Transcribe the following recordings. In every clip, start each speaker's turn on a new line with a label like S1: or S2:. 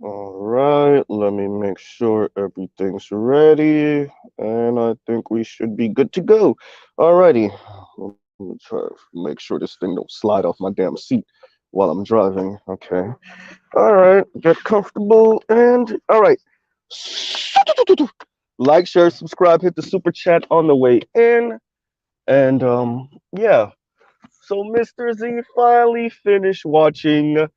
S1: All right, let me make sure everything's ready, and I think we should be good to go. Alrighty, let me try to make sure this thing don't slide off my damn seat while I'm driving. Okay. All right, get comfortable, and all right. Like, share, subscribe, hit the super chat on the way in, and yeah. So Mr. Z finally finished watching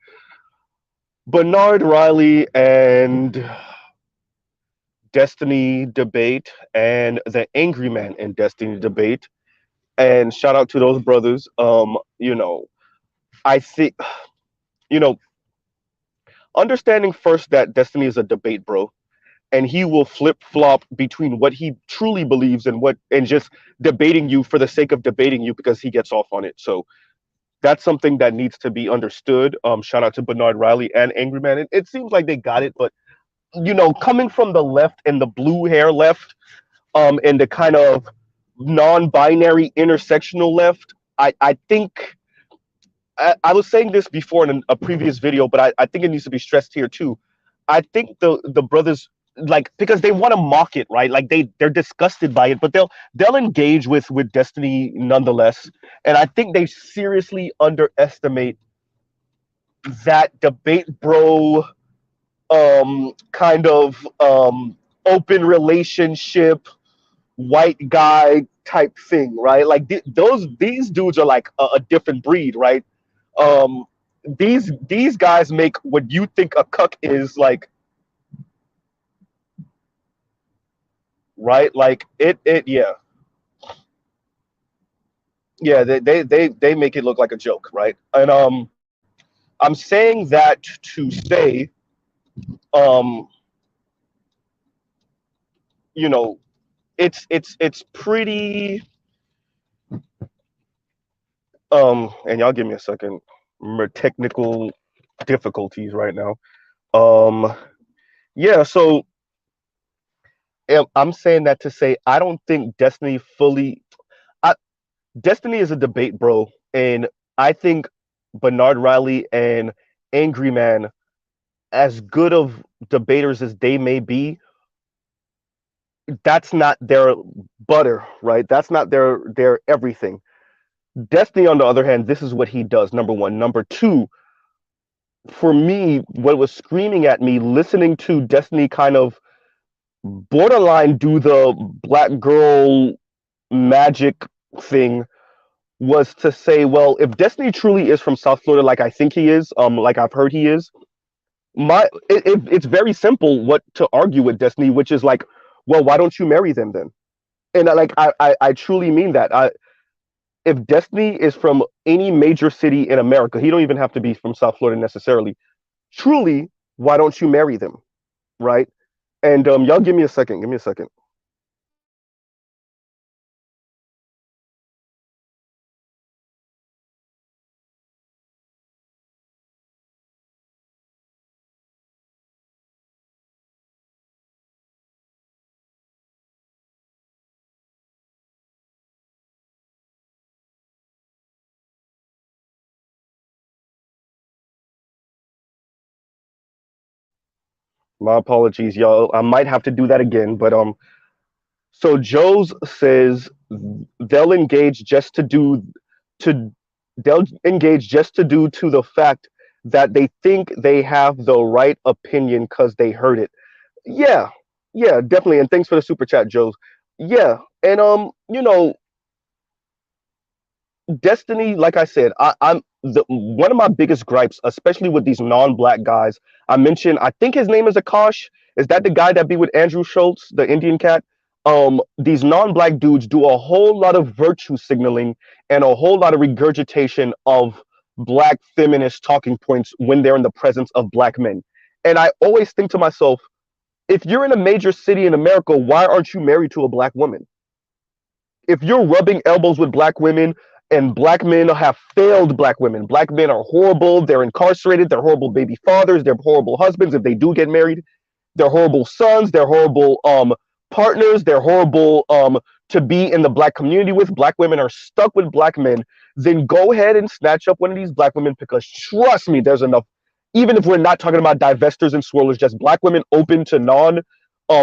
S1: Bernard Riley and Destiny debate and the Angry Man and Destiny debate. And shout out to those brothers. I think you know, understanding first that Destiny is a debate, bro, and he will flip flop between what he truly believes and just debating you for the sake of debating you because he gets off on it. So that's something that needs to be understood. Shout out to Bernard Riley and Angry Man. It seems like they got it, but coming from the left and the blue hair left, and the kind of non-binary intersectional left, I think I was saying this before in a previous video, but I think it needs to be stressed here too. I think the brothers, like, because they want to mock it, right? Like they're disgusted by it, but they'll engage with Destiny nonetheless. And I think they seriously underestimate that debate bro kind of open relationship white guy type thing, right? Like these dudes are like a different breed, right? Um, these guys make what you think a cuck is, like, right? Like yeah, yeah. They make it look like a joke, right? And I'm saying that to say, um, you know, it's pretty. And y'all give me a second. Technical difficulties right now. Um, yeah. So I'm saying that to say I don't think Destiny fully. I, Destiny is a debate, bro, and I think Bernard Riley and Angry Man, as good of debaters as they may be, that's not their butter, right? That's not their everything. Destiny, on the other hand, this is what he does. Number one. Number two, for me, what was screaming at me listening to Destiny kind of borderline do the black girl magic thing was to say, well, if Destiny truly is from South Florida, like I think he is, like I've heard he is, it's very simple what to argue with Destiny, which is like, well, why don't you marry them then? And I truly mean that. If Destiny is from any major city in America, he don't even have to be from South Florida necessarily. Truly, why don't you marry them, right? And y'all give me a second. Give me a second. My apologies, y'all. I might have to do that again, but so Joe's says they'll engage just to do to they'll engage just to do to the fact that they think they have the right opinion because they heard it. Yeah, yeah, definitely. And thanks for the super chat, Joe's. Yeah, and Destiny, like I said, I'm one of my biggest gripes, especially with these non-black guys. I mentioned, I think his name is Akash. Is that the guy that be with Andrew Schultz, the Indian cat? These non-black dudes do a whole lot of virtue signaling and a whole lot of regurgitation of black feminist talking points when they're in the presence of black men. And I always think to myself, if you're in a major city in America, why aren't you married to a black woman? If you're rubbing elbows with black women and black men have failed black women, black men are horrible, they're incarcerated, they're horrible baby fathers, they're horrible husbands if they do get married, they're horrible sons, they're horrible partners, they're horrible to be in the black community with. Black women are stuck with black men. Then go ahead and snatch up one of these black women because trust me, there's enough even if we're not talking about divestors and swirlers, just black women open to non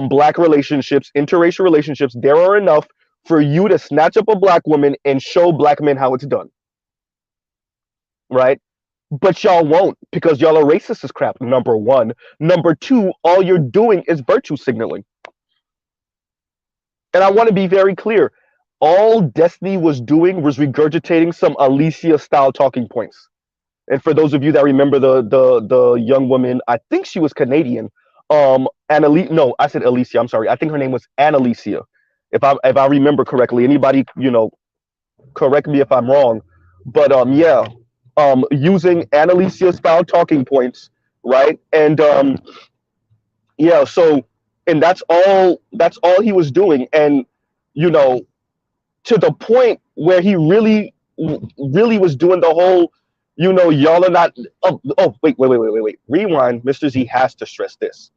S1: black relationships, interracial relationships, there are enough for you to snatch up a black woman and show black men how it's done, right? But y'all won't, because y'all are racist as crap, number one. Number two, all you're doing is virtue signaling. And I want to be very clear. All Destiny was doing was regurgitating some Alicia style talking points. And for those of you that remember the young woman, I think she was Canadian. No, I said Alicia. I'm sorry. I think her name was Annalicia, if I remember correctly. Anybody, correct me if I'm wrong. But yeah, using Annalicia style talking points, right? And yeah, so and that's all he was doing, and you know, to the point where he really was doing the whole, y'all are not. Oh, wait. Rewind. Mr. Z has to stress this.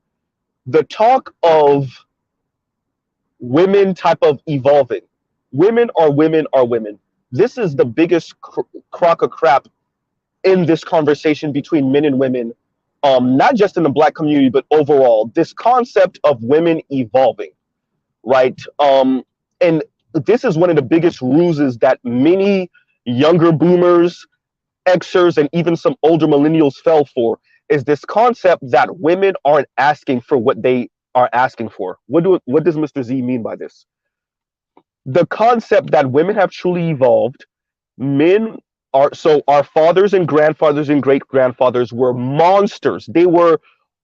S1: The talk of women type of evolving. Women are women are women. This is the biggest crock of crap in this conversation between men and women, not just in the black community, but overall. This concept of women evolving, right? And this is one of the biggest ruses that many younger boomers, Xers, and even some older millennials fell for, is this concept that women aren't asking for what they are asking for. What does Mr. Z mean by this? The concept that women have truly evolved. Men are, so our fathers and grandfathers and great grandfathers were monsters. They were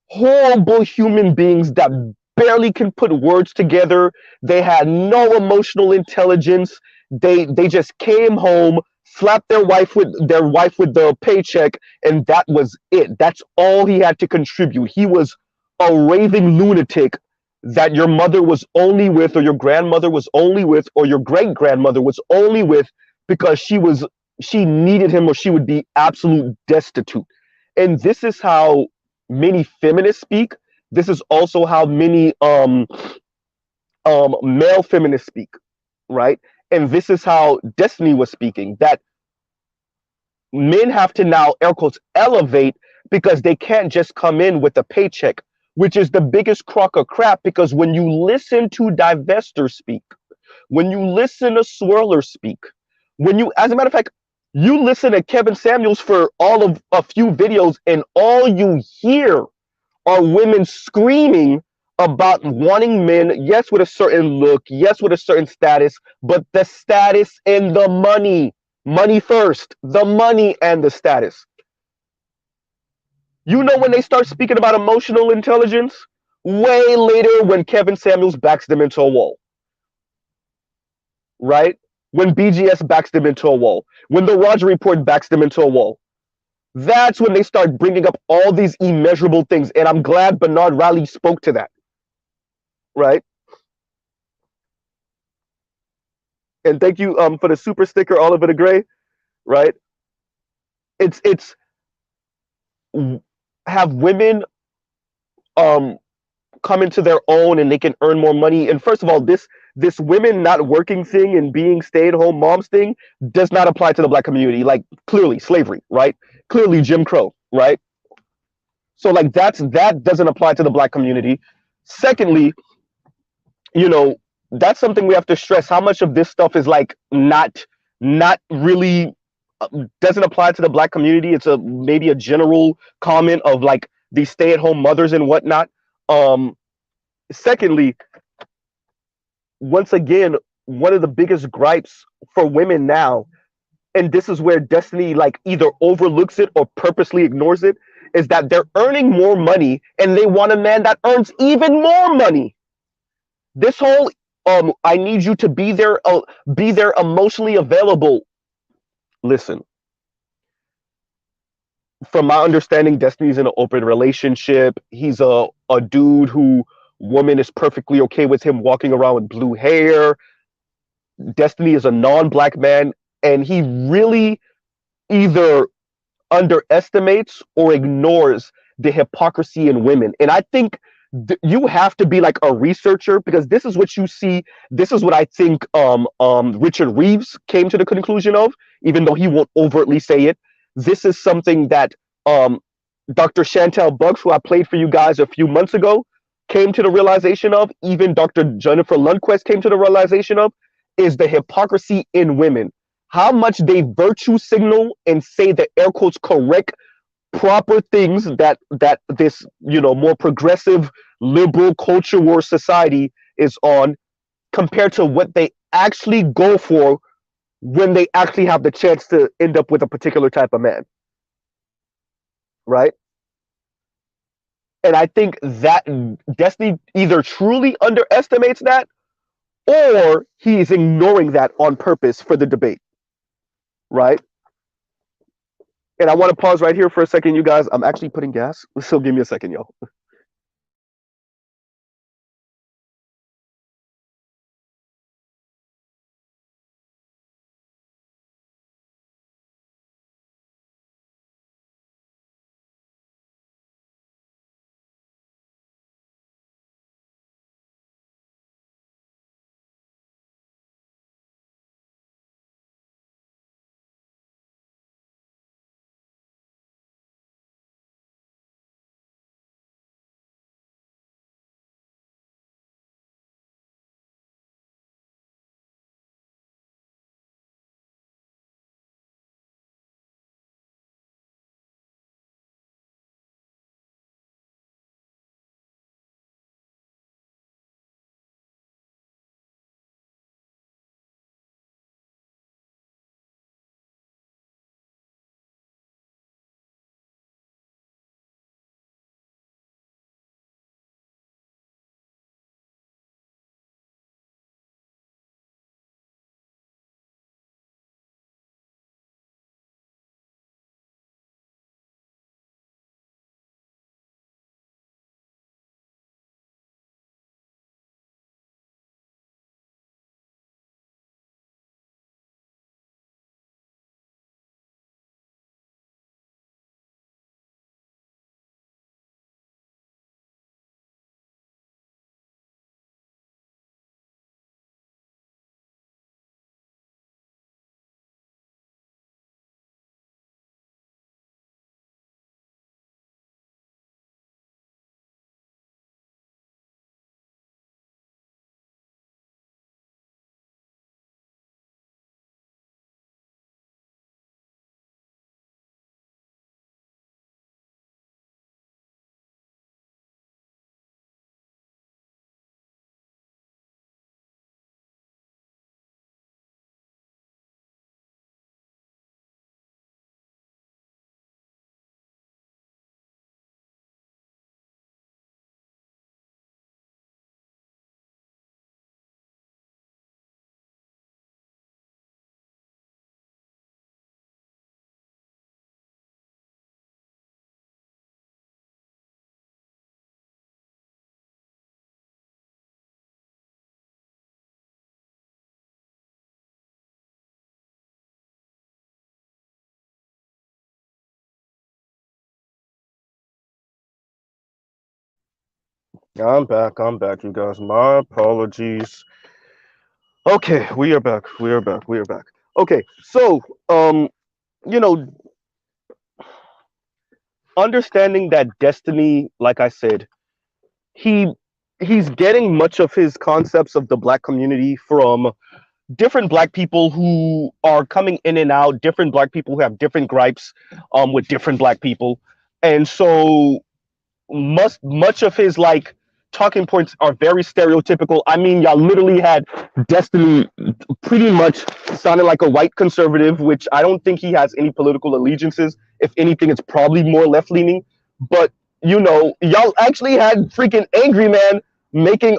S1: horrible human beings that barely can put words together. They had no emotional intelligence. They just came home, slapped their wife with the paycheck, and that was it. That's all he had to contribute. He was a raving lunatic that your mother was only with, or your grandmother was only with, or your great grandmother was only with because she needed him, or she would be absolute destitute. And this is how many feminists speak. This is also how many male feminists speak, right? And this is how Destiny was speaking, that men have to now, air quotes, elevate, because they can't just come in with a paycheck, which is the biggest crock of crap. Because when you listen to divestors speak, when you listen to swirlers speak, as a matter of fact, you listen to Kevin Samuels for all of a few videos, and all you hear are women screaming about wanting men, yes, with a certain look, yes, with a certain status, but the status and the money. Money first, the money and the status. When they start speaking about emotional intelligence? Way later, when Kevin Samuels backs them into a wall. Right? When BGS backs them into a wall. When the Roger Report backs them into a wall. That's when they start bringing up all these immeasurable things. And I'm glad Bernard Riley spoke to that. Right? And thank you for the super sticker, Oliver the Gray. Right? It's have women come into their own, and they can earn more money. And first of all, this women not working thing and being stay-at-home moms thing does not apply to the black community. Like, clearly slavery, right? Clearly Jim Crow, right? So like that doesn't apply to the black community. Secondly, that's something we have to stress. How much of this stuff is like not really doesn't apply to the black community. It's maybe a general comment of like these stay-at-home mothers and whatnot. Secondly, once again, one of the biggest gripes for women now, and this is where Destiny like either overlooks it or purposely ignores it, is that they're earning more money and they want a man that earns even more money. This whole I need you to be there emotionally available. Listen, from my understanding, Destiny's in an open relationship. He's a dude who woman is perfectly okay with him walking around with blue hair. Destiny is a non-black man, and he really either underestimates or ignores the hypocrisy in women. And I think you have to be like a researcher, because this is what you see. This is what I think Richard Reeves came to the conclusion of, even though he won't overtly say it. This is something that Dr. Chantel Bucks, who I played for you guys a few months ago, came to the realization of, even Dr. Jennifer Lundquist came to the realization of, is the hypocrisy in women. How much they virtue signal and say the air quotes correct proper things that this, more progressive liberal culture war society is on, compared to what they actually go for when they actually have the chance to end up with a particular type of man, right? And I think that Destiny either truly underestimates that, or he is ignoring that on purpose for the debate, right? And I want to pause right here for a second, you guys. I'm actually putting gas, so give me a second, yo. I'm back. I'm back, you guys. My apologies. Okay, we are back. We are back. We are back. Okay, so you know, understanding that Destiny, like I said, he he's getting much of his concepts of the black community from different black people who are coming in and out, different black people who have different gripes with different black people. And so much of his like talking points are very stereotypical. I mean, y'all literally had Destiny pretty much sounding like a white conservative, which I don't think he has any political allegiances. If anything, it's probably more left leaning. But y'all actually had freaking AngryMan making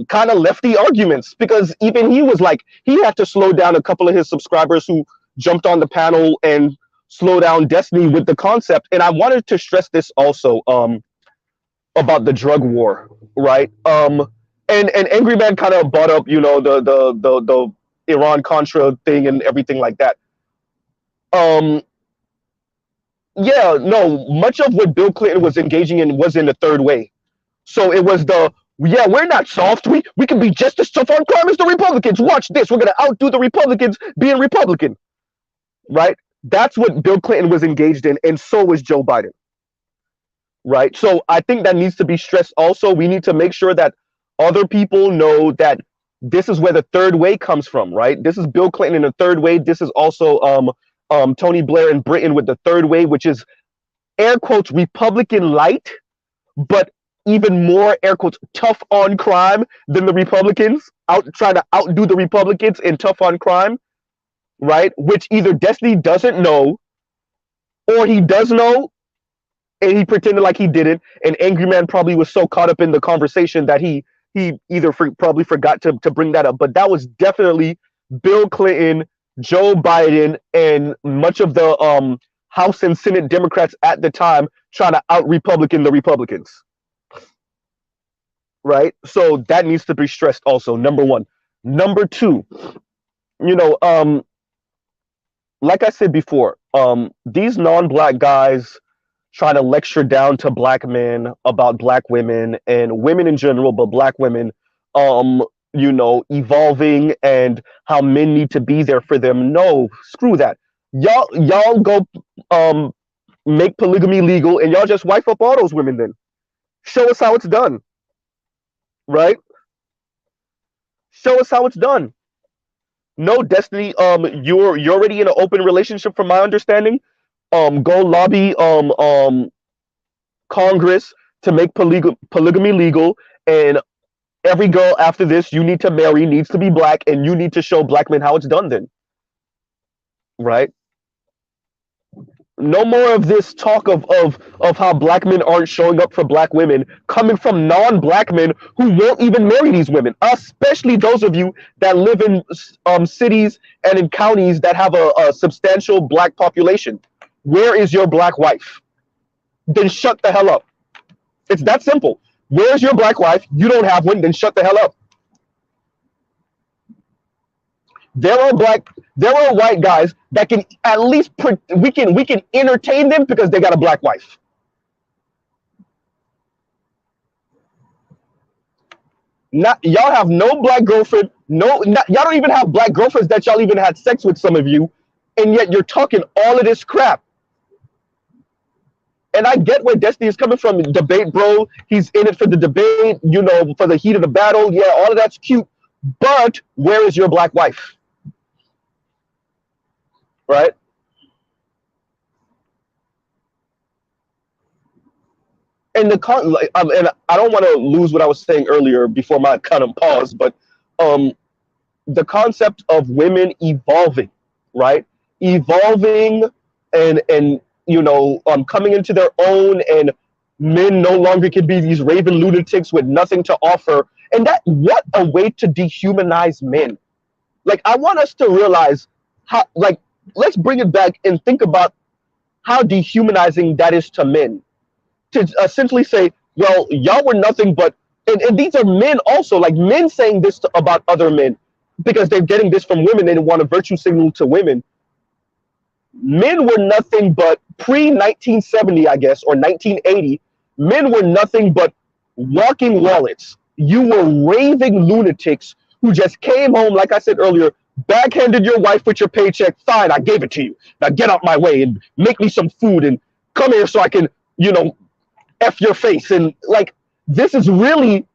S1: kind of lefty arguments, because even he was like, he had to slow down a couple of his subscribers who jumped on the panel and slow down Destiny with the concept. And I wanted to stress this also. About the drug war, right? And AngryMan kind of brought up, the Iran Contra thing and everything like that. Um, yeah, no, much of what Bill Clinton was engaging in was in the third way. So it was yeah, we're not soft. We can be just as tough on crime as the Republicans. Watch this. We're gonna outdo the Republicans being Republican, right? That's what Bill Clinton was engaged in, and so was Joe Biden. right? So I think that needs to be stressed also. We need to make sure that other people know that this is where the third way comes from, right? This is Bill Clinton in the third way. This is also Tony Blair in Britain with the third way, which is air quotes Republican light, but even more air quotes tough on crime than the Republicans, out trying to outdo the Republicans in tough on crime, right? Which either Destiny doesn't know or he does know and he pretended like he didn't. And Angry Man probably was so caught up in the conversation that he either probably forgot to bring that up. But that was definitely Bill Clinton, Joe Biden, and much of the House and Senate Democrats at the time trying to out Republican the Republicans. Right? So that needs to be stressed also, number one. Number two, you know, like I said before, these non-black guys trying to lecture down to black men about black women and women in general, but black women, evolving and how men need to be there for them. No, screw that. Y'all go make polygamy legal and y'all just wife up all those women then. Show us how it's done. Right? Show us how it's done. No, Destiny, you're already in an open relationship from my understanding. Go lobby Congress to make polygamy legal, and every girl after this you need to marry needs to be black, and you need to show black men how it's done then. Right? No more of this talk of how black men aren't showing up for black women coming from non-black men who won't even marry these women, especially those of you that live in cities and in counties that have a substantial black population. Where is your black wife? Then shut the hell up. It's that simple. Where's your black wife? You don't have one, then shut the hell up. There are white guys that can at least we can entertain them because they got a black wife. Not y'all have no black girlfriend, y'all don't even have black girlfriends that y'all even had sex with, some of you, and yet you're talking all of this crap. And I get where Destiny is coming from. Debate, bro. He's in it for the debate, for the heat of the battle. Yeah, all of that's cute. But where is your black wife? Right? And and I don't want to lose what I was saying earlier before my kind of pause, but the concept of women evolving, right? Evolving and coming into their own, and men no longer can be these raven lunatics with nothing to offer. And that, what a way to dehumanize men. Like, I want us to realize how, like, let's bring it back and think about how dehumanizing that is to men. To essentially say, well, y'all were nothing but, and these are men also, like men saying this about other men because they're getting this from women. They want a virtue signal to women. Men were nothing but pre-1970, I guess, or 1980. Men were nothing but walking wallets. You were raving lunatics who just came home, like I said earlier, backhanded your wife with your paycheck. Fine, I gave it to you. Now get out my way and make me some food and come here so I can, F your face. And like, this is really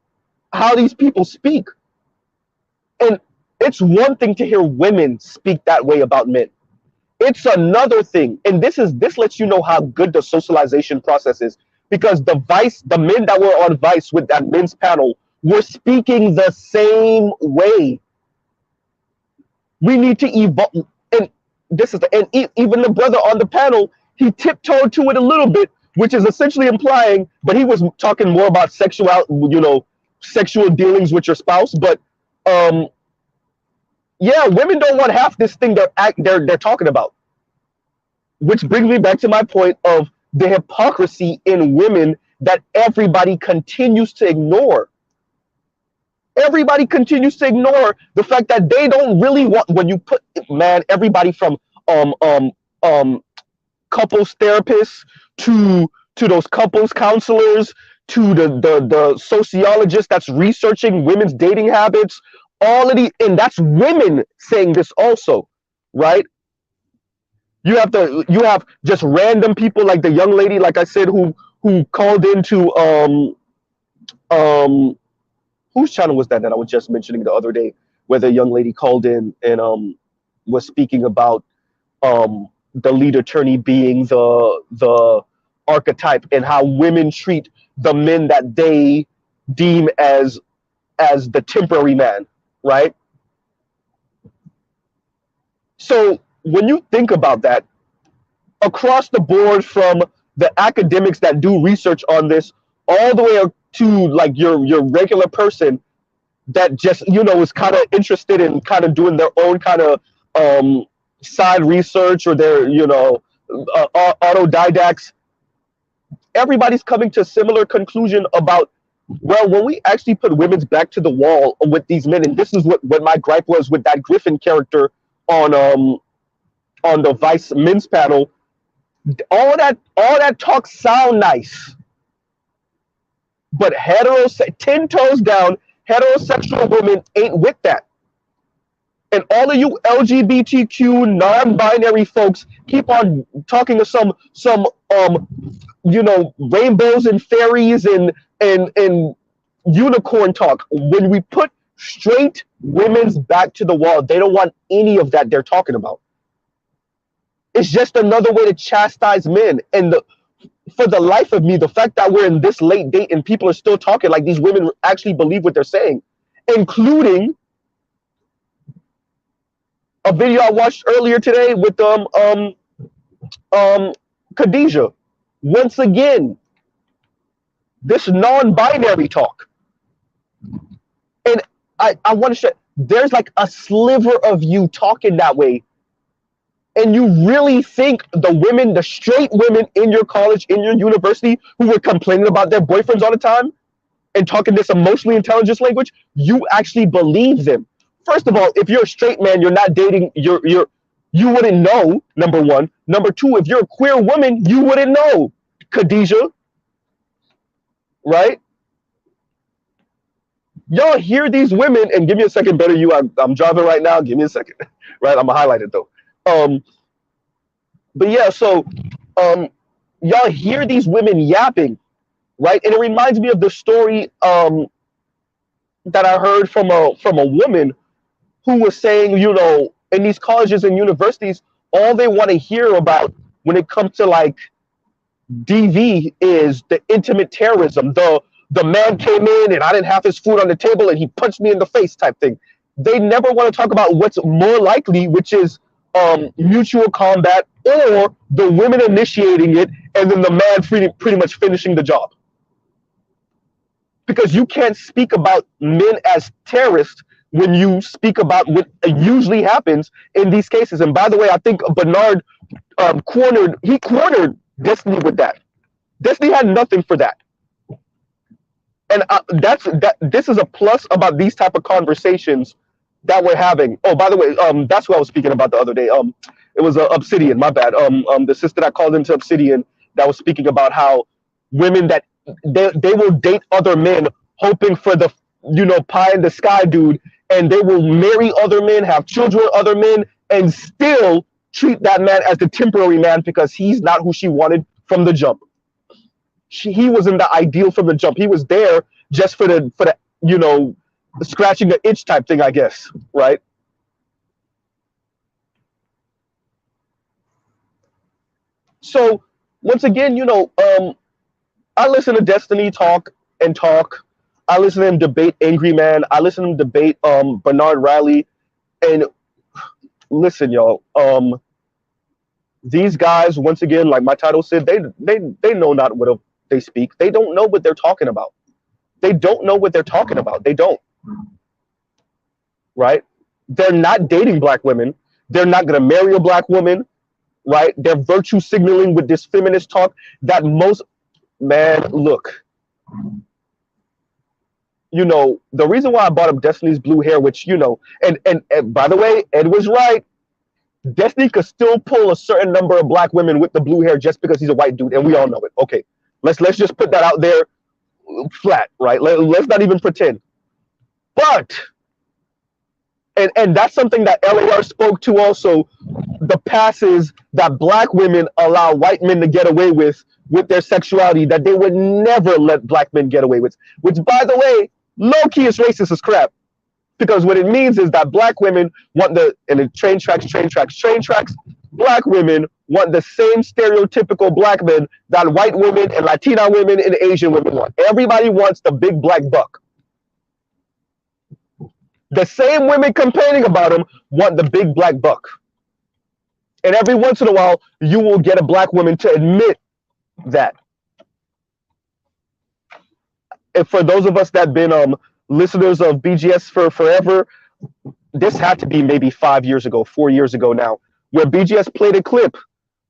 S1: how these people speak. And it's one thing to hear women speak that way about men. It's another thing, and this lets you know how good the socialization process is, because the men that were on Vice with that men's panel were speaking the same way. We need to evolve, and even the brother on the panel, he tiptoed to it a little bit, which is essentially implying, but he was talking more about sexual dealings with your spouse, but yeah, women don't want half this thing they're talking about. Which brings me back to my point of the hypocrisy in women that everybody continues to ignore. Everybody continues to ignore the fact that they don't really want, when you put, man, everybody from couples therapists to those couples counselors to the sociologist that's researching women's dating habits, all of and that's women saying this also, right? You have just random people like the young lady, like I said, who who called into um whose channel was that I was just mentioning the other day, where the young lady called in and was speaking about the lead attorney being the archetype and how women treat the men that they deem as the temporary man, right? So when you think about that, across the board, from the academics that do research on this all the way up to like your regular person that just, you know, is kind of interested in kind of doing their own kind of um side research, or their, you know, autodidacts, everybody's coming to a similar conclusion about, well, when we actually put women's back to the wall with these men, and this is what my gripe was with that Griffin character on the Vice men's panel. All that talk sound nice, but 10 toes down, heterosexual women ain't with that. And all of you LGBTQ non-binary folks keep on talking to some you know, rainbows and fairies and unicorn talk. When we put straight women's back to the wall, they don't want any of that they're talking about. It's just another way to chastise men. And for the life of me, the fact that we're in this late date and people are still talking like these women actually believe what they're saying, including a video I watched earlier today with Khadijah. Once again, this non-binary talk. And I want to share, there's like a sliver of you talking that way. And you really think the women, the straight women in your college, in your university, who were complaining about their boyfriends all the time and talking this emotionally intelligence language, you actually believe them? First of all, if you're a straight man, you're not dating, you wouldn't know, number one. Number two, if you're a queer woman, you wouldn't know, Khadijah, right? Y'all hear these women, and give me a second, better you, I'm driving right now, give me a second, right? I'm gonna highlight it though. But yeah, so y'all hear these women yapping, right? And it reminds me of the story that I heard from a woman who was saying, you know, in these colleges and universities, all they want to hear about when it comes to like DV is the intimate terrorism. The man came in and I didn't have his food on the table and he punched me in the face type thing. They never want to talk about what's more likely, which is mutual combat, or the women initiating it and then the man pretty much finishing the job. Because you can't speak about men as terrorists when you speak about what usually happens in these cases. And by the way, I think Bernard cornered Destiny with that. Destiny had nothing for that. And this is a plus about these type of conversations that we're having. Oh, by the way, that's what I was speaking about the other day. It was Obsidian, my bad. The sister that called into Obsidian that was speaking about how women that they will date other men hoping for the, you know, pie in the sky dude, and they will marry other men, have children with other men, and still treat that man as the temporary man because he's not who she wanted from the jump. He wasn't the ideal from the jump. He was there just for the you know, scratching the itch type thing, I guess, right? So once again, you know, I listen to Destiny talk. I listen to him debate AngryMan. I listen to him debate Bernard Riley. And listen, y'all, these guys, once again, like my title said, they know not what they speak. They don't know what they're talking about. They don't know what they're talking about. They don't. Right? They're not dating black women. They're not going to marry a black woman. Right? They're virtue signaling with this feminist talk that most, man, look, you know, the reason why I brought up Destiny's blue hair, which, you know, and by the way, Ed was right. Destiny could still pull a certain number of black women with the blue hair just because he's a white dude, and we all know it. Okay, let's just put that out there flat, right? Let's not even pretend. But and that's something that LAR spoke to also, the passes that black women allow white men to get away with with their sexuality that they would never let black men get away with. Which, by the way, low key is racist as crap. Because what it means is that black women want and it train tracks, black women want the same stereotypical black men that white women and Latina women and Asian women want. Everybody wants the big black buck. The same women complaining about him want the big black buck. And every once in a while, you will get a black woman to admit that. And for those of us that have been listeners of BGS for forever, this had to be maybe 5 years ago, 4 years ago now, where BGS played a clip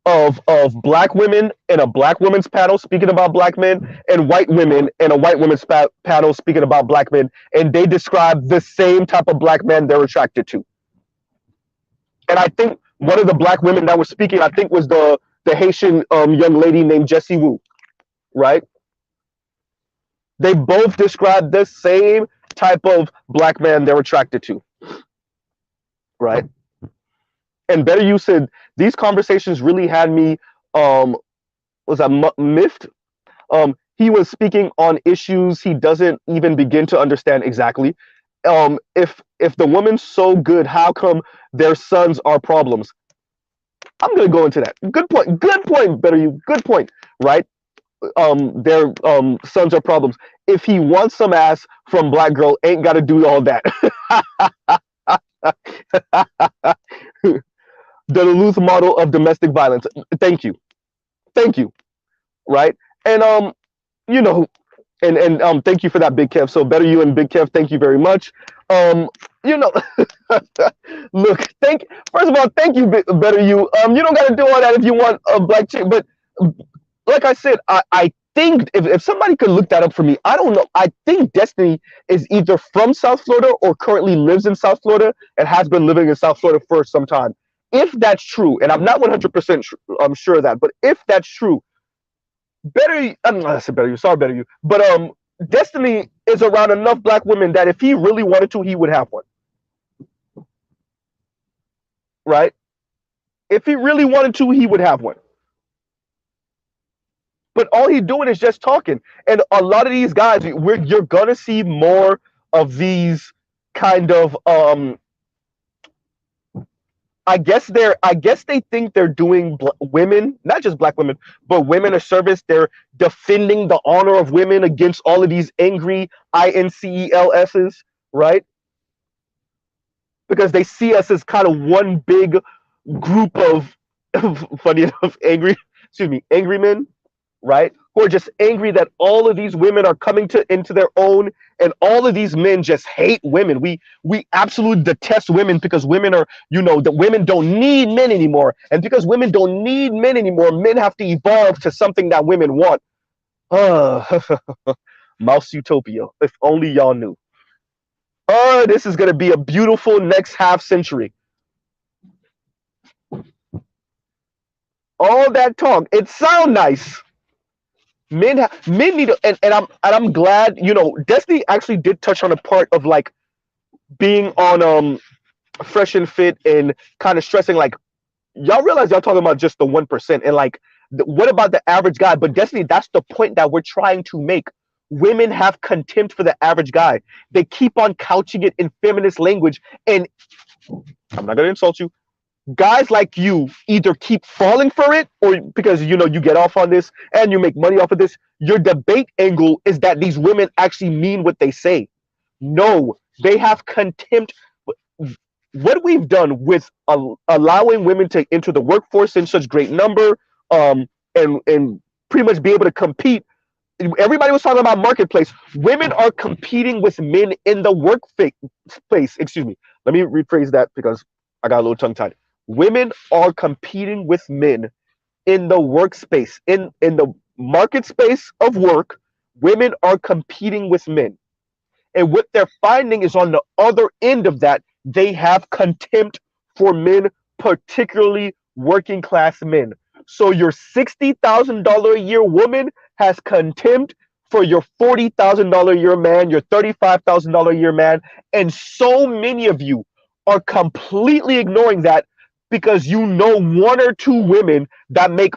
S1: of black women in a black women's panel speaking about black men and white women in a white women's panel speaking about black men, and they describe the same type of black men they're attracted to. And I think one of the black women that was speaking, I think, was the Haitian young lady named Jessie Wu, right? They both described the same type of black man they're attracted to, right? And Better You said these conversations really had me was that miffed. He was speaking on issues he doesn't even begin to understand exactly. If the woman's so good, how come their sons are problems? I'm gonna go into that. Good point, Better You, good point, right? Their sons are problems. If he wants some ass from black girl, ain't gotta do all that. The Duluth model of domestic violence. Thank you, right? And you know, and thank you for that, Big Kev. So Better You and Big Kev, thank you very much. You know, look, first of all, thank you, Better You. You don't gotta do all that if you want a black chick, but like I said, I think if somebody could look that up for me, I don't know. I think Destiny is either from South Florida or currently lives in South Florida and has been living in South Florida for some time. If that's true, and I'm not 100% sure of that, but if that's true, I said Better You, sorry, Better You, but Destiny is around enough black women that if he really wanted to, he would have one, right? If he really wanted to, he would have one. But all he's doing is just talking. And a lot of these guys, you're gonna see more of these kind of I guess they think they're doing women, not just black women, but women a service. They're defending the honor of women against all of these angry INCELSs, right? Because they see us as kind of one big group of funny enough, angry men, right? Who are just angry that all of these women are coming into their own, and all of these men just hate women. We absolutely detest women because women are, the women don't need men anymore. And because women don't need men anymore, men have to evolve to something that women want. Mouse utopia. If only y'all knew. This is gonna be a beautiful next half century. All that talk, it sound nice. Men need to, and I'm glad, Destiny actually did touch on a part of like being on Fresh and Fit and kind of stressing like, y'all realize y'all talking about just the 1% and like what about the average guy? But Destiny, that's the point that we're trying to make. Women have contempt for the average guy. They keep on couching it in feminist language, and I'm not gonna insult you. Guys like you either keep falling for it, or because you get off on this and you make money off of this, your debate angle is that these women actually mean what they say. No, they have contempt. What we've done with allowing women to enter the workforce in such great number, and pretty much be able to compete. Everybody was talking about marketplace. Women are competing with men in the workplace. Excuse me. Let me rephrase that because I got a little tongue-tied. Women are competing with men in the workspace, in the market space of work. Women are competing with men. And what they're finding is on the other end of that, they have contempt for men, particularly working class men. So your $60,000 a year woman has contempt for your $40,000 a year man, your $35,000 a year man. And so many of you are completely ignoring that because one or two women that make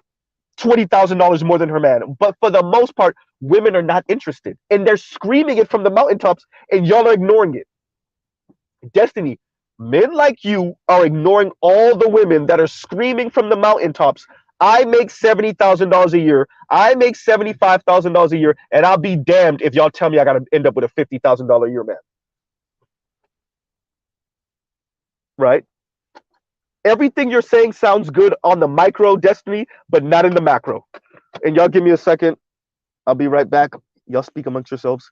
S1: $20,000 more than her man. But for the most part, women are not interested. And they're screaming it from the mountaintops, and y'all are ignoring it. Destiny, men like you are ignoring all the women that are screaming from the mountaintops. I make $70,000 a year. I make $75,000 a year, and I'll be damned if y'all tell me I got to end up with a $50,000 a year man. Right? Everything you're saying sounds good on the micro, Destiny, but not in the macro. And y'all give me a second. I'll be right back. Y'all speak amongst yourselves.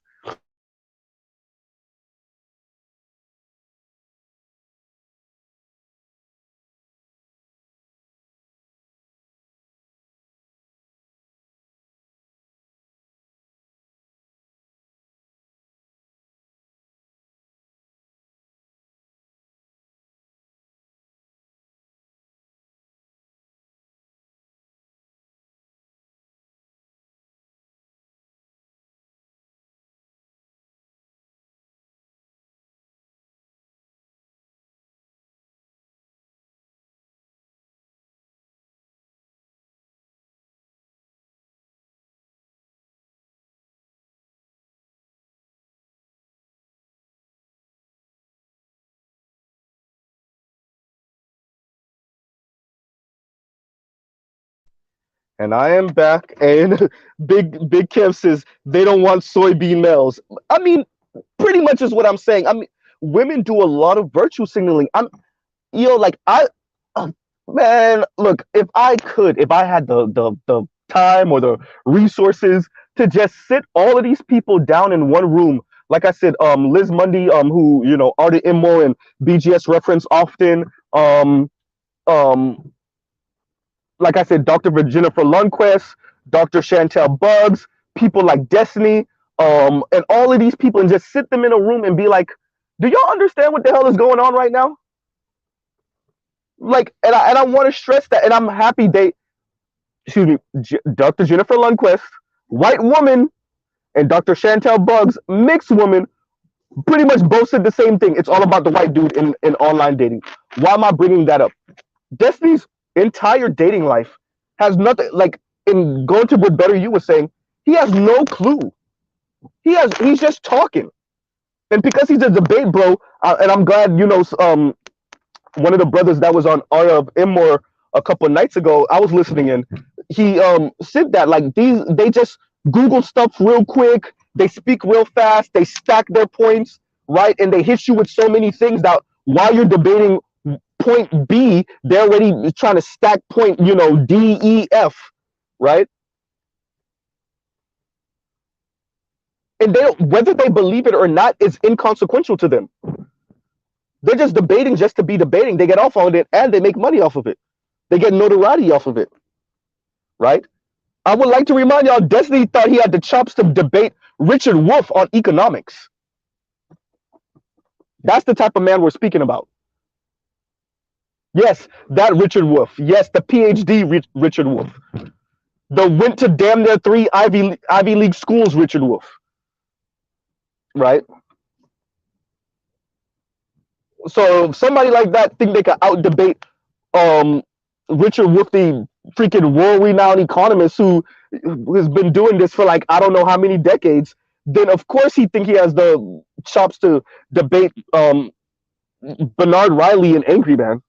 S1: And I am back, and Big Kev says they don't want soybean males. I mean, pretty much is what I'm saying. I mean, women do a lot of virtue signaling. Like uh, man, look, if I could, if I had the time or the resources to just sit all of these people down in one room, like I said, Liz Mundy, who Art Immoral and BGS reference often, um, like I said, Dr. Jennifer Lundquist, Dr. Chantel Buggs, people like Destiny, and all of these people, and just sit them in a room and be like, do y'all understand what the hell is going on right now? Like, and I want to stress that, and I'm happy excuse me, Dr. Jennifer Lundquist, white woman, and Dr. Chantel Buggs, mixed woman, pretty much both said the same thing. It's all about the white dude in online dating. Why am I bringing that up? Destiny's entire dating life has nothing, like, in going to what Better You was saying, he has no clue. He's just talking. And because he's a debate bro, and I'm glad, one of the brothers that was on Art of Immore a couple of nights ago, I was listening in. He said that, like, they just Google stuff real quick, they speak real fast, they stack their points, right? And they hit you with so many things that while you're debating point B, they're already trying to stack point, D, E, F, right? And whether they believe it or not is inconsequential to them. They're just debating just to be debating. They get off on it and they make money off of it. They get notoriety off of it, right? I would like to remind y'all, Destiny thought he had the chops to debate Richard Wolff on economics. That's the type of man we're speaking about. Yes, that Richard Wolff. Yes, the PhD Richard Wolff. The went to damn near 3 Ivy League schools Richard Wolff. Right? So if somebody like that think they can out debate Richard Wolff, the freaking world-renowned economist who has been doing this for like I don't know how many decades, then of course he think he has the chops to debate Bernard Riley and AngryMan.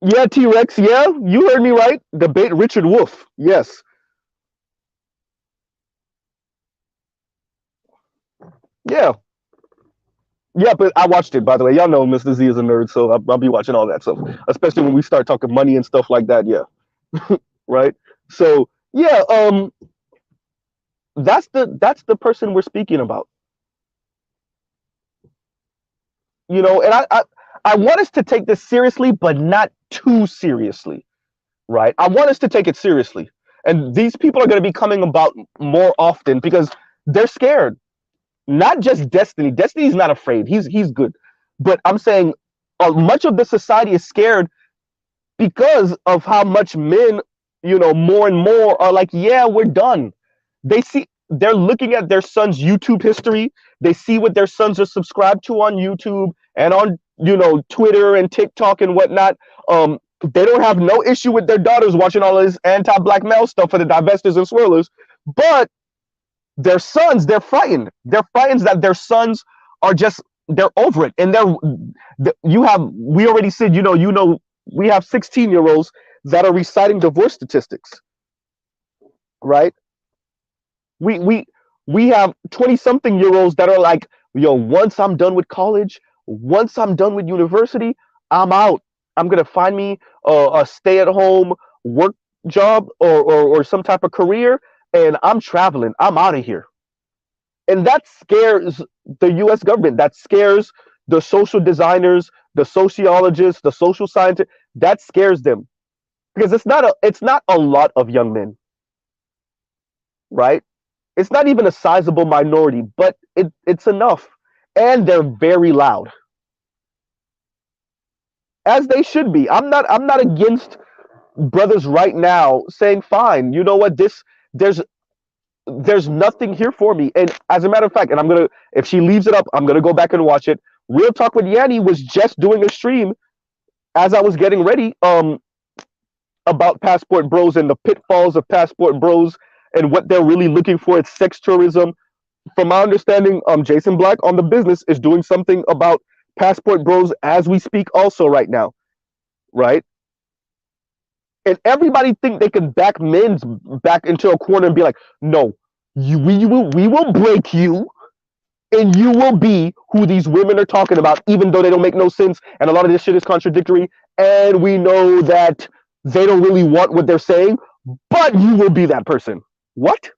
S1: Yeah, T-Rex, yeah, you heard me right. Debate Richard Wolff. Yes. Yeah. Yeah, but I watched it, by the way. Y'all know Mr. Z is a nerd, so I'll be watching all that stuff, especially when we start talking money and stuff like that. Yeah. Right? So, yeah, that's the person we're speaking about. And I want us to take this seriously, but not too seriously, right? I want us to take it seriously. And these people are going to be coming about more often because they're scared. Not just Destiny. Destiny's not afraid. He's good. But I'm saying much of the society is scared because of how much men, more and more are like, yeah, we're done. They're looking at their son's YouTube history. They see what their sons are subscribed to on YouTube and on, Twitter and TikTok and whatnot. They don't have no issue with their daughters watching all this anti-black male stuff for the divestors and swirlers, but their sons, they're frightened. They're frightened that their sons are just, they're over it. And you have, we already said, we have 16-year-olds that are reciting divorce statistics, right? We have 20-something-year-olds that are like, yo, once I'm done with college, once I'm done with university, I'm out. I'm gonna find me a stay-at-home work job, or some type of career, and I'm traveling. I'm out of here. And that scares the US government. That scares the social designers, the sociologists, the social scientists. That scares them, because it's not a lot of young men, right? It's not even a sizable minority, but it's enough. And they're very loud, as they should be. I'm not against brothers right now saying, fine, you know what, there's there's nothing here for me. And as a matter of fact, and if she leaves it up, I'm gonna go back and watch it. Real Talk with Yanni was just doing a stream as I was getting ready, about passport bros and the pitfalls of passport bros and what they're really looking for. It's sex tourism. From my understanding, Jason Black on the business is doing something about passport bros as we speak also right now, right? And everybody think they can back men's back into a corner and be like, no, we will break you, and you will be who these women are talking about, even though they don't make no sense, and a lot of this shit is contradictory, and we know that they don't really want what they're saying, but you will be that person. What?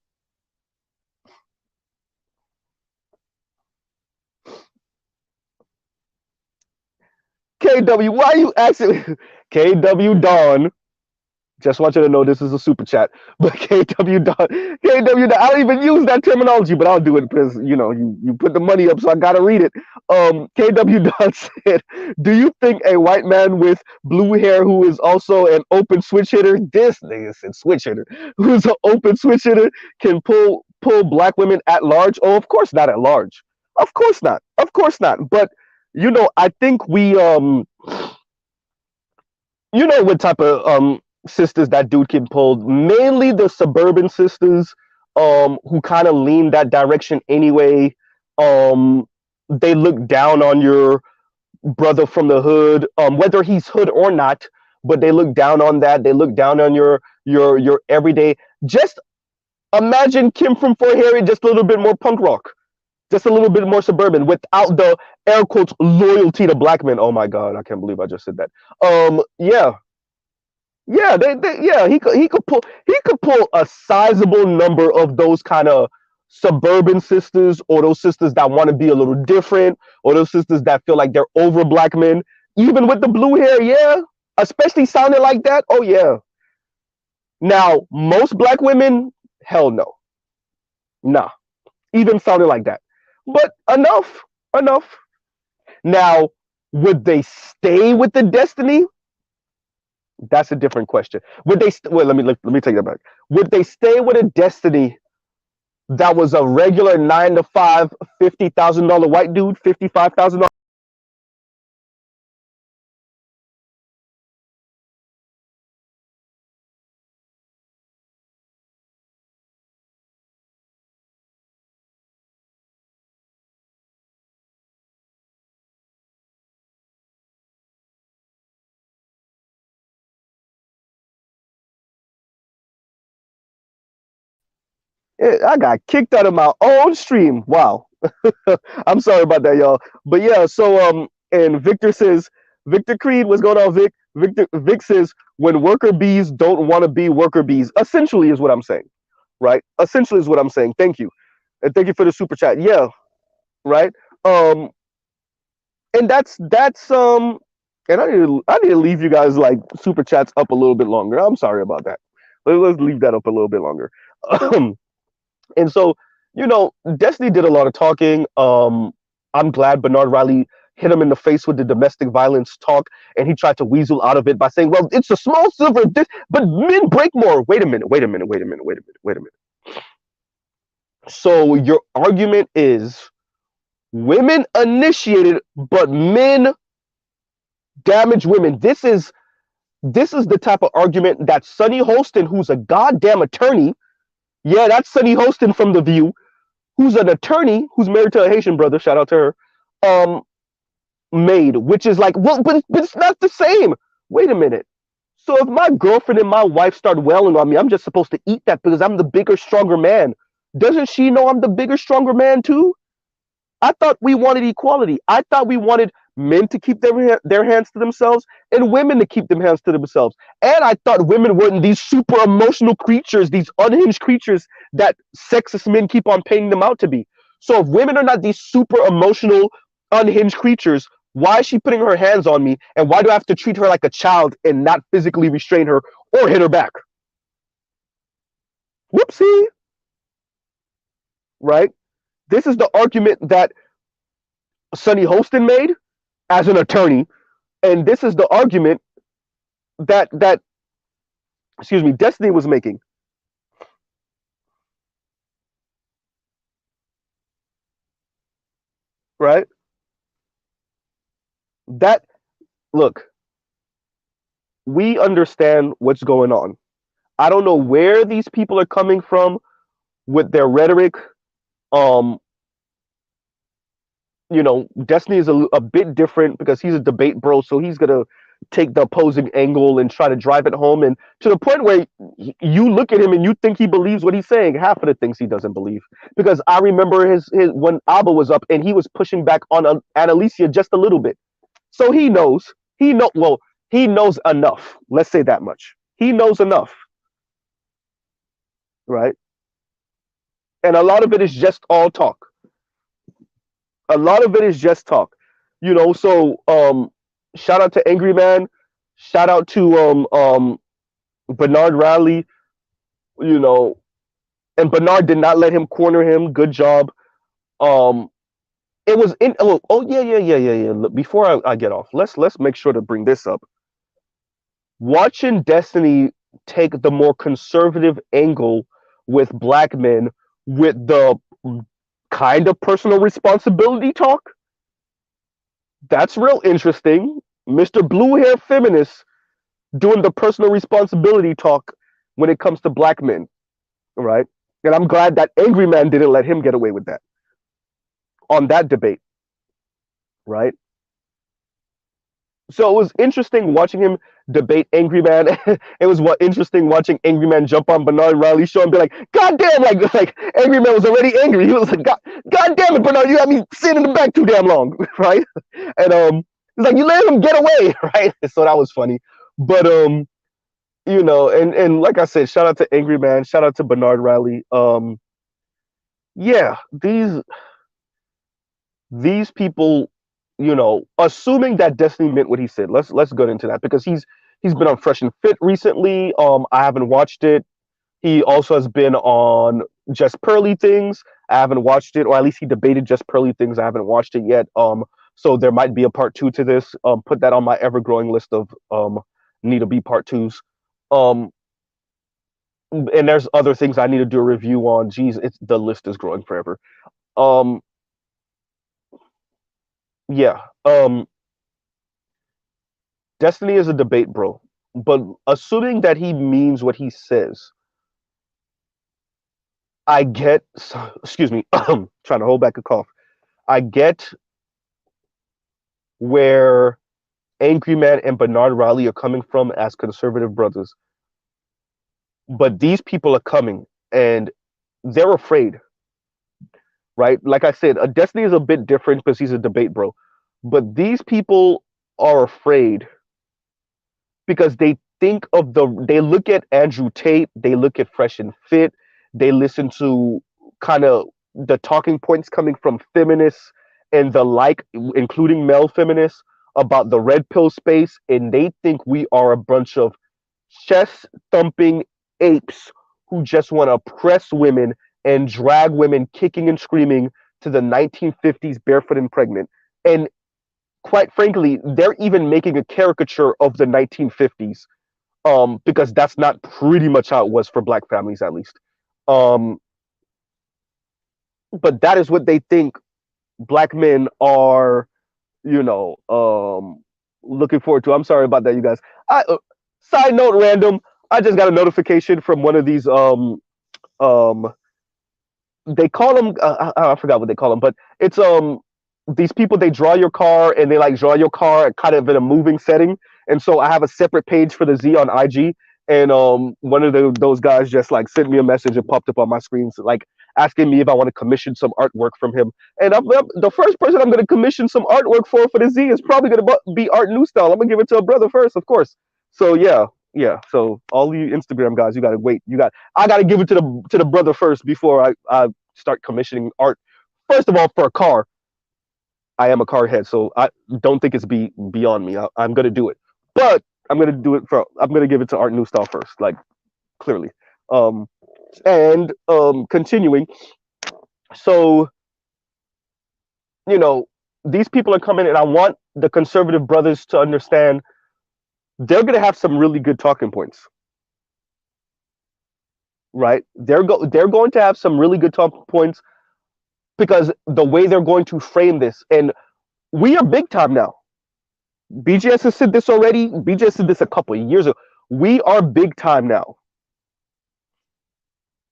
S1: KW, why are you asking? KW Dawn, just want you to know this is a super chat. But KW Dawn, KW Dawn, I don't even use that terminology, but I'll do it because you put the money up, so I gotta read it. KW Dawn said, "Do you think a white man with blue hair who is also an open switch hitter, this nigga said switch hitter, who's an open switch hitter, can pull black women at large?" Oh, of course not at large. Of course not. Of course not. But I think what type of sisters that dude can pull. Mainly the suburban sisters, who kind of lean that direction anyway. Um, they look down on your brother from the hood, whether he's hood or not. But they look down on that. They look down on your everyday. Just imagine Kim from Fort Harry, just a little bit more punk rock, just a little bit more suburban, without the air quotes loyalty to black men. Oh my god, I can't believe I just said that. Yeah, yeah, yeah, he could pull a sizable number of those kind of suburban sisters, or those sisters that want to be a little different, or those sisters that feel like they're over black men, even with the blue hair. Yeah, especially sounding like that. Oh yeah. Now most black women, hell no, nah, even sounding like that. But enough. Now, would they stay with the destiny? That's a different question. Would they? Wait, let me take that back. Would they stay with a destiny that was a regular 9 to 5, $50,000 white dude, $55,000? I got kicked out of my own stream. Wow. I'm sorry about that, y'all. But yeah, so and Victor says, Victor Creed, what's going on, Vic? Vic says, when worker bees don't want to be worker bees. Essentially is what I'm saying. Right? Essentially is what I'm saying. Thank you. And thank you for the super chat. Yeah, right? Um and that's and I need to leave you guys like super chats up a little bit longer. I'm sorry about that. Let's leave that up a little bit longer. And so, Destiny did a lot of talking. I'm glad Bernard Riley hit him in the face with the domestic violence talk, and he tried to weasel out of it by saying, well, it's a small silver, but men break more. Wait a minute. So your argument is women initiated, but men damage women. This is This is the type of argument that Sunny Holston, who's a goddamn attorney, yeah, that's Sunny Holston from The View, who's an attorney who's married to a Haitian brother, shout out to her, um, made, which is like, well, but it's not the same. Wait a minute. So if my girlfriend and my wife start wailing on me, I'm just supposed to eat that because I'm the bigger, stronger man. Doesn't she know I'm the bigger, stronger man too? I thought we wanted equality. I thought we wanted men to keep their hands to themselves and women to keep their hands to themselves. And I thought women weren't these super emotional creatures, these unhinged creatures that sexist men keep on painting them out to be. So if women are not these super emotional, unhinged creatures, why is she putting her hands on me? And why do I have to treat her like a child and not physically restrain her or hit her back? Whoopsie. Right? This is the argument that Sunny Holston made as an attorney, and this is the argument that excuse me, Destiny was making. Right? That look, we understand what's going on. I don't know where these people are coming from with their rhetoric. Um, Destiny is a bit different because he's a debate bro, so he's gonna take the opposing angle and try to drive it home, and to the point where you look at him and you think he believes what he's saying. Half of the things he doesn't believe, because I remember his when Abba was up and he was pushing back on Annalicia just a little bit, so he knows. He knows enough. Let's say that much. He knows enough, right? And a lot of it is just all talk. A lot of it is just talk. So shout out to AngryMan, shout out to Bernard Rally, you know, and Bernard did not let him corner him. Good job. Um it was in yeah. Look, before I get off, let's make sure to bring this up. Watching Destiny take the more conservative angle with black men with the kind of personal responsibility talk, that's real interesting. Mr. Blue Hair Feminist doing the personal responsibility talk when it comes to black men, right? And I'm glad that AngryMan didn't let him get away with that on that debate, right? So it was interesting watching him debate AngryMan. It was interesting watching AngryMan jump on Bernard Riley's show and be like, "God damn!" Like AngryMan was already angry. He was like, God damn it, Bernard, you had me sitting in the back too damn long," right? And he's like, "You let him get away," right? So that was funny. But and like I said, shout out to AngryMan, shout out to Bernard Riley. Yeah, these people, assuming that Destiny meant what he said. Let's go into that because he's been on Fresh and Fit recently. I haven't watched it. He also has been on Just Pearly Things. I haven't watched it, or at least he debated Just Pearly Things. I haven't watched it yet. So there might be a part two to this. Put that on my ever growing list of need to be part twos. Um, and there's other things I need to do a review on. Geez, the list is growing forever. Um, yeah. Destiny is a debate bro, but assuming that he means what he says, I get. Excuse me, trying to hold back a cough. I get where AngryMan and Bernard Riley are coming from as conservative brothers, but these people are coming and they're afraid, right? Like I said, a Destiny is a bit different because he's a debate bro, but these people are afraid because they look at Andrew Tate, they look at Fresh and Fit, they listen to kind of the talking points coming from feminists and the like, including male feminists, about the red pill space, and they think we are a bunch of chest thumping apes who just want to oppress women and drag women kicking and screaming to the 1950s barefoot and pregnant. And quite frankly, they're even making a caricature of the 1950s, because that's not pretty much how it was for black families, at least. Um, but that is what they think black men are, you know, looking forward to. I'm sorry about that, you guys. Side note, random. I just got a notification from one of these um they call them I forgot what they call them, but it's these people, they draw your car and they like draw your car kind of in a moving setting. And so I have a separate page for the Z on IG, and one of those guys just like sent me a message and popped up on my screen, so, like asking me if I want to commission some artwork from him. And the first person I'm going to commission some artwork for the Z is probably going to be Art New Style. I'm going to give it to a brother first, of course. So yeah, yeah. So all you Instagram guys, you got to wait. I got to give it to the brother first before I start commissioning art. First of all, for a car, I am a car head, so I don't think it's beyond me. I'm gonna do it, but I'm gonna give it to Art New Style first, like clearly. Um, and continuing, so you know these people are coming, and I want the conservative brothers to understand they're gonna have some really good talking points, right? They're going to have some really good talking points because the way they're going to frame this, and we are big time now. BGS has said this already. BGS said this a couple of years ago. We are big time now,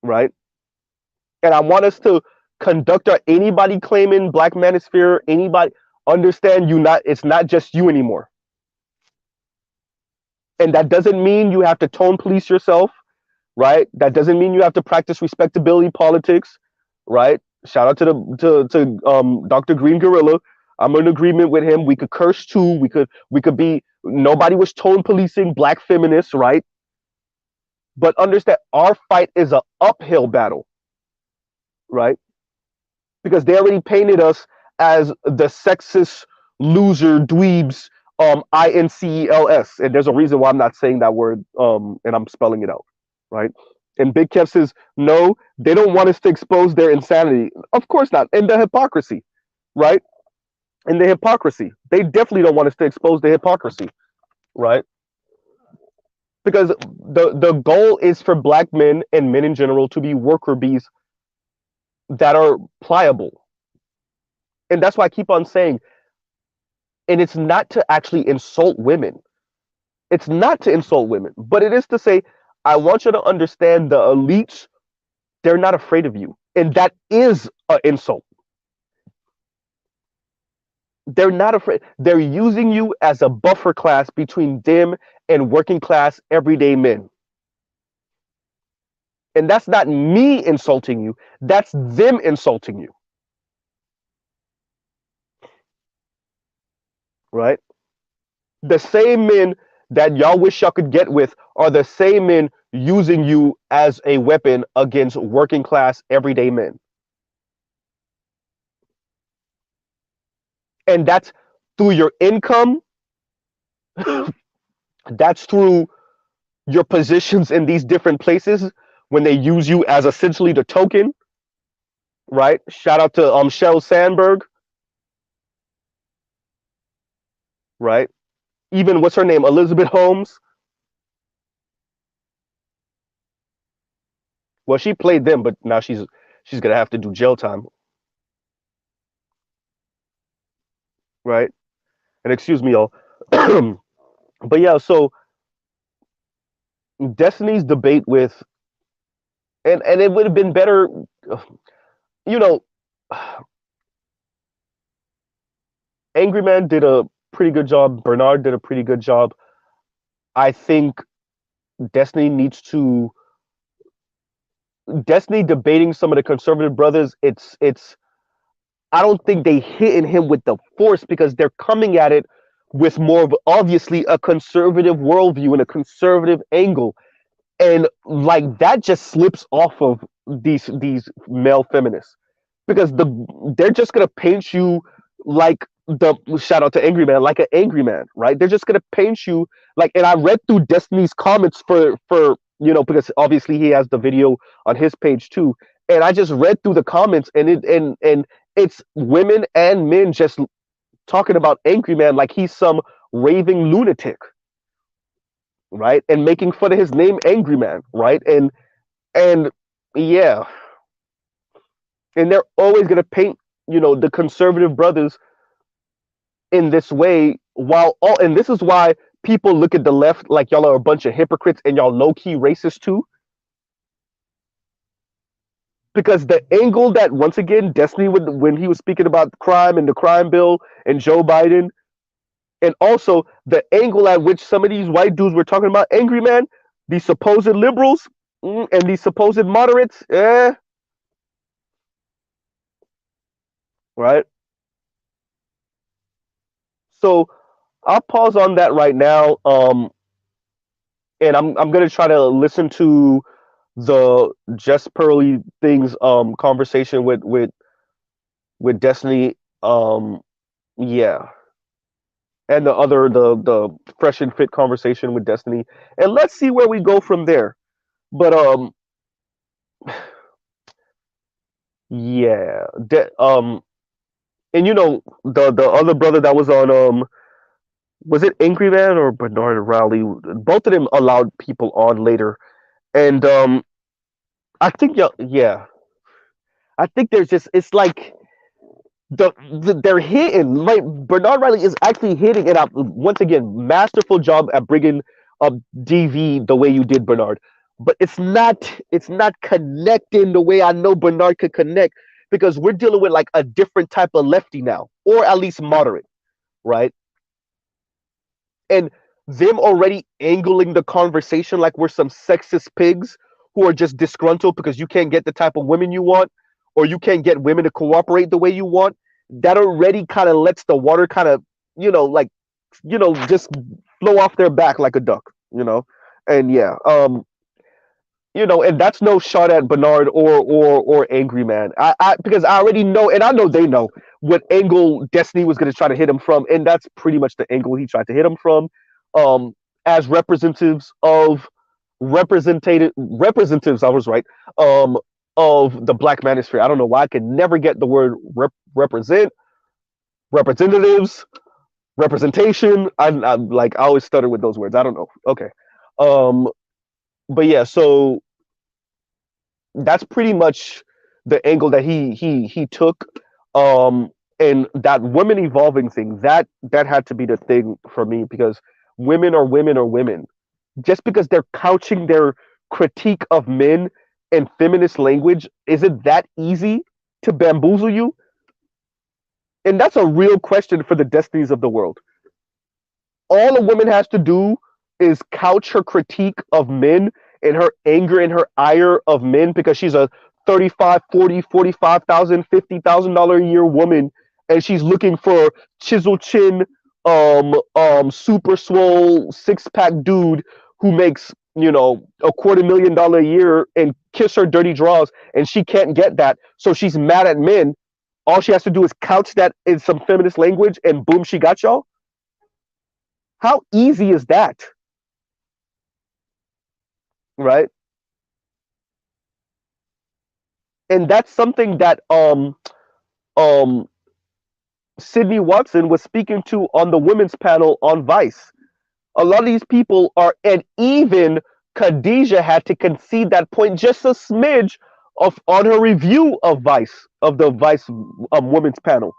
S1: right? And I want us to conduct our anybody claiming Black Manosphere, anybody understand you not. It's not just you anymore, and that doesn't mean you have to tone police yourself, right? That doesn't mean you have to practice respectability politics, right? Shout out to Dr. Green Gorilla. I'm in agreement with him. We could curse too. We could be, nobody was tone policing Black feminists, right? But understand our fight is an uphill battle, right? Because they already painted us as the sexist loser dweebs, incels, and there's a reason why I'm not saying that word, and I'm spelling it out, right? And Big Kev says no, they don't want us to expose their insanity. Of course not, and the hypocrisy, right? And the hypocrisy, they definitely don't want us to expose the hypocrisy, right? Because the goal is for Black men and men in general to be worker bees that are pliable. And that's why I keep on saying, and it's not to actually insult women. It's not to insult women, but it is to say, I want you to understand the elites, they're not afraid of you. And that is an insult. They're not afraid. They're using you as a buffer class between them and working class everyday men. And that's not me insulting you, that's them insulting you. Right? The same men that y'all wish y'all could get with are the same men using you as a weapon against working class everyday men. And that's through your income, that's through your positions in these different places when they use you as essentially the token, right? Shout out to Sheryl Sandberg, right? Even what's her name, Elizabeth Holmes. Well, she played them, but now she's gonna have to do jail time, right? And excuse me, y'all. But yeah, so Destiny's debate with, and it would have been better, you know. AngryMan did a pretty good job. Bernard did a pretty good job. I think Destiny needs to Destiny debating some of the conservative brothers. It's I don't think they hitting him with the force because they're coming at it with more of obviously a conservative worldview and a conservative angle, and like that just slips off of these male feminists because they're just gonna paint you like the shout out to AngryMan, like an angry man, right? They're just gonna paint you like, and I read through Destiny's comments for because obviously he has the video on his page too, and I just read through the comments, and it's women and men just talking about AngryMan like he's some raving lunatic, right? And making fun of his name, AngryMan, right? And yeah, and they're always gonna paint the conservative brothers in this way, while all, and this is why people look at the left like y'all are a bunch of hypocrites and y'all low key racist too. Because the angle that once again Destiny would when he was speaking about crime and the crime bill and Joe Biden, and also the angle at which some of these white dudes were talking about angry man, these supposed liberals and these supposed moderates, right? So I'll pause on that right now. And I'm gonna try to listen to the Just Pearly things conversation with Destiny. Yeah, and the Fresh and Fit conversation with Destiny, and let's see where we go from there. But yeah, and the other brother that was on was it Angry Man or Bernard Rowley? Both of them allowed people on later, and I think yeah, I think there's just it's like they're hitting. Like Bernard Riley is actually hitting it up once again. Masterful job at bringing up DV the way you did, Bernard. But it's not connecting the way I know Bernard could connect because we're dealing with like a different type of lefty now, or at least moderate, right? And them already angling the conversation like we're some sexist pigs who are just disgruntled because you can't get the type of women you want or you can't get women to cooperate the way you want, that already kind of lets the water kind of like just flow off their back like a duck. And yeah, and that's no shot at Bernard or Angry Man. I because I already know, and I know they know what angle Destiny was going to try to hit him from, and that's pretty much the angle he tried to hit him from. As representatives of representatives, I was right. Of the Black Manosphere. I don't know why I can never get the word representatives, representation. I'm like I always stutter with those words. I don't know. Okay. Um, but yeah, so that's pretty much the angle that he took. um and that women evolving thing, that had to be the thing for me, because women are women are women. Just because they're couching their critique of men in feminist language, is it that easy to bamboozle you? And that's a real question for the destinies of the world. All a woman has to do is couch her critique of men and her anger and her ire of men because she's a 35, 40, 45,000, $50,000 a year woman, and she's looking for chisel chin, super swole, six-pack dude who makes, a $250,000 a year and kiss her dirty draws, and she can't get that. So she's mad at men. All she has to do is couch that in some feminist language and boom, she got y'all. How easy is that? Right? And that's something that um Sydney Watson was speaking to on the women's panel on Vice. A lot of these people are, and even Khadijah had to concede that point just a smidge of on her review of Vice, of the Vice women's panel,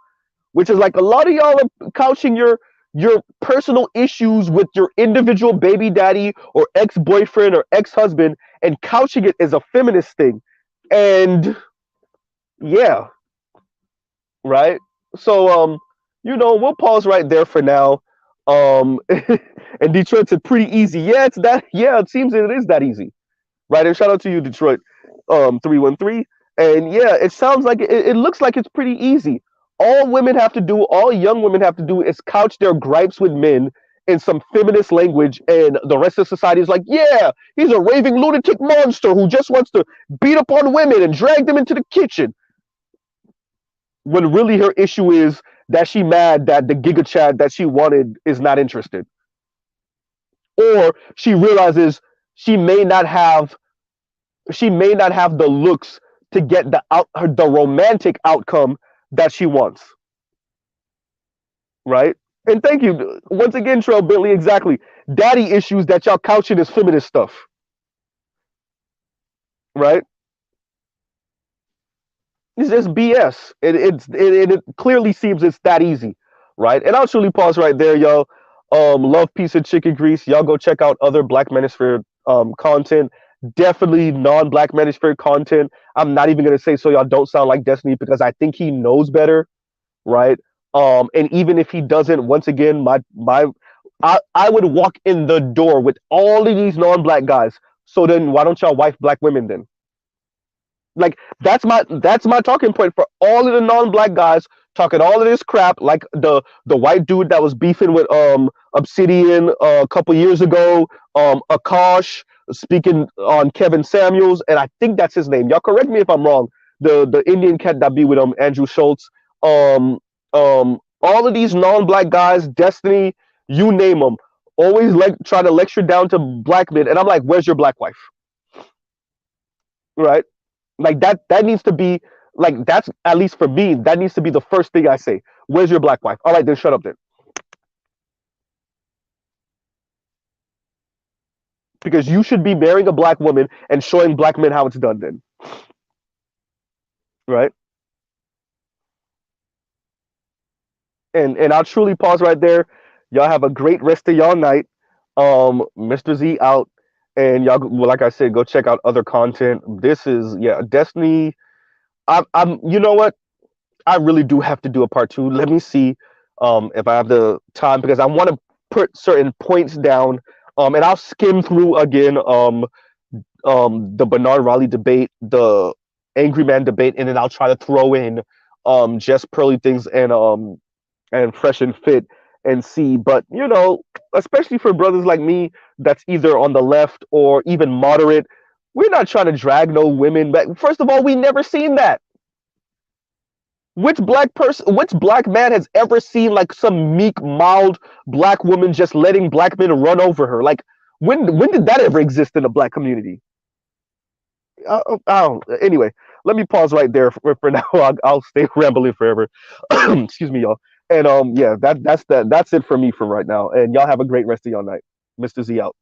S1: which is like a lot of y'all are couching your personal issues with your individual baby daddy or ex-boyfriend or ex-husband and couching it as a feminist thing. And yeah, right? So we'll pause right there for now. And Detroit said pretty easy. Yeah, it's that. Yeah, it seems it is that easy, right? And shout out to you, Detroit, 313. And yeah, it sounds like it looks like it's pretty easy. All women have to do, all young women have to do, is couch their gripes with men in some feminist language, and the rest of society is like, yeah, he's a raving lunatic monster who just wants to beat up on women and drag them into the kitchen. When really her issue is that she mad that the Giga Chad that she wanted is not interested, or she realizes she may not have the looks to get the romantic outcome that she wants, right? And thank you once again, Trail Bentley. Exactly, daddy issues that y'all couching as feminist stuff, right? It's just BS. It clearly seems it's that easy, right? And I'll truly pause right there, y'all. Love piece of chicken grease. Y'all go check out other Black Manosphere content. Definitely non-Black Manosphere content. I'm not even gonna say so y'all don't sound like Destiny because I think he knows better, right? And even if he doesn't, once again, I would walk in the door with all of these non-black guys. So then why don't y'all wife black women then? Like that's my talking point for all of the non-black guys talking all of this crap, like the white dude that was beefing with Obsidian a couple years ago, Akash speaking on Kevin Samuels, and I think that's his name. Y'all correct me if I'm wrong. The Indian cat that be with Andrew Schultz. All of these non-black guys, Destiny, you name them, always like try to lecture down to black men, and I'm like, where's your black wife? Right? Like that needs to be like that's at least for me. That needs to be the first thing I say. Where's your black wife? All right, then shut up then, because you should be marrying a black woman and showing black men how it's done. Then, right? And I'll truly pause right there. Y'all have a great rest of y'all night. Mr. Z out, and y'all, well, like I said, go check out other content. This is yeah, Destiny. I'm. You know what? I really do have to do a part two. Let me see if I have the time because I want to put certain points down. And I'll skim through again the Bernard Raleigh debate, the Angry Man debate, and then I'll try to throw in just pearly things and fresh and fit and see. But you know, especially for brothers like me, that's either on the left or even moderate, we're not trying to drag no women back. First of all, we never seen that. Which black man has ever seen like some meek, mild black woman just letting black men run over her? Like, when did that ever exist in the black community? I don't. Anyway, let me pause right there for now. I'll stay rambling forever. Excuse me, y'all. And yeah, that's it for me for right now. And y'all have a great rest of your night. Mr. Z out.